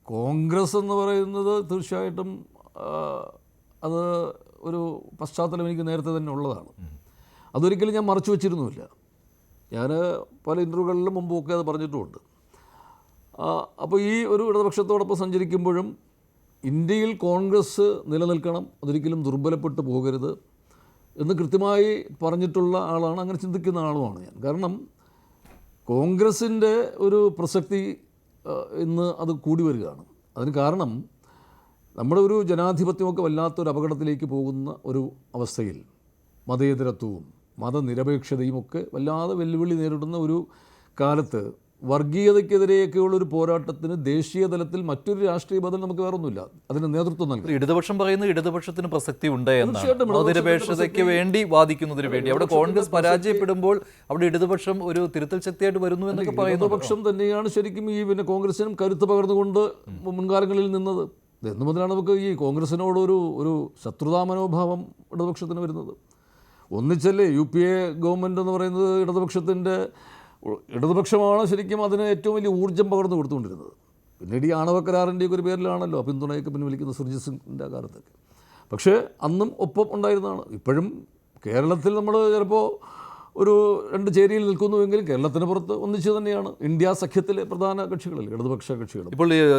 കോൺഗ്രസ് എന്ന് പറയുന്നത് തീർച്ചയായിട്ടും അത് ഒരു പശ്ചാത്തലം എനിക്ക് നേരത്തെ തന്നെ ഉള്ളതാണ്. അതൊരിക്കലും ഞാൻ മറച്ചു വച്ചിരുന്നുമില്ല. ഞാൻ പല ഇൻ്റർവ്യൂകളിലും മുമ്പൊക്കെ അത് പറഞ്ഞിട്ടുമുണ്ട്. അപ്പോൾ ഈ ഒരു ഇടതുപക്ഷത്തോടൊപ്പം സഞ്ചരിക്കുമ്പോഴും ഇന്ത്യയിൽ കോൺഗ്രസ് നിലനിൽക്കണം, അതൊരിക്കലും ദുർബലപ്പെട്ടു പോകരുത് എന്ന് കൃത്യമായി പറഞ്ഞിട്ടുള്ള ആളാണ്, അങ്ങനെ ചിന്തിക്കുന്ന ആളുമാണ് ഞാൻ. കാരണം കോൺഗ്രസിൻ്റെ ഒരു പ്രസക്തി ഇന്ന് അത് കൂടി വരികയാണ്. അതിന് കാരണം നമ്മുടെ ഒരു ജനാധിപത്യമൊക്കെ വല്ലാത്തൊരു അപകടത്തിലേക്ക് പോകുന്ന ഒരു അവസ്ഥയിൽ മതേതരത്വവും മതനിരപേക്ഷതയും ഒക്കെ വല്ലാതെ വെല്ലുവിളി നേരിടുന്ന ഒരു കാലത്ത് വർഗീയതയ്ക്കെതിരെയൊക്കെയുള്ളൊരു പോരാട്ടത്തിന് ദേശീയ തലത്തിൽ മറ്റൊരു രാഷ്ട്രീയ ബദൽ നമുക്ക് വേറൊന്നുമില്ല, അതിന് നേതൃത്വം നൽകും. ഇടതുപക്ഷം പറയുന്നത് ഇടതുപക്ഷത്തിന് പ്രസക്തി ഉണ്ട് എന്നാണ്, മതനിരപേക്ഷതയ്ക്ക് വേണ്ടി വാദിക്കുന്നതിന് വേണ്ടി. അവിടെ കോൺഗ്രസ് പരാജയപ്പെടുമ്പോൾ അവിടെ ഇടതുപക്ഷം ഒരു തിരുത്തൽ ശക്തിയായിട്ട് വരുന്നു എന്നൊക്കെ പറയുന്നു. ഇടതുപക്ഷം തന്നെയാണ് ശരിക്കും ഈ കോൺഗ്രസിനും കരുത്ത് പകർന്നുകൊണ്ട് മുൻകാലങ്ങളിൽ നിന്നത്. എന്ന് മുതലാണ് നമുക്ക് ഈ കോൺഗ്രസിനോടൊരു ശത്രുതാ മനോഭാവം ഇടതുപക്ഷത്തിന് വരുന്നത്. ഒന്നിച്ചല്ലേ UPA ഗവൺമെൻറ് എന്ന് പറയുന്നത് ഇടതുപക്ഷമാണ് ശരിക്കും അതിന് ഏറ്റവും വലിയ ഊർജ്ജം പകർന്നു കൊടുത്തുകൊണ്ടിരുന്നത്. പിന്നീട് ഈ ആണവ കരാറിൻ്റെയൊക്കെ ഒരു പേരിലാണല്ലോ പിന്തുണയൊക്കെ പിൻവലിക്കുന്ന സുർജിത് സിംഗിൻ്റെ കാലത്തൊക്കെ. പക്ഷേ അന്നും ഒപ്പം ഉണ്ടായിരുന്നതാണ്. ഇപ്പോഴും കേരളത്തിൽ നമ്മൾ ചിലപ്പോൾ ഒരു രണ്ട് ചേരിയിൽ നിൽക്കുന്നുവെങ്കിലും കേരളത്തിന് പുറത്ത് ഒന്നിച്ച് തന്നെയാണ് ഇന്ത്യ സഖ്യത്തിലെ പ്രധാന കക്ഷികളിൽ ഇടതുപക്ഷ കക്ഷികൾ. ഇപ്പോൾ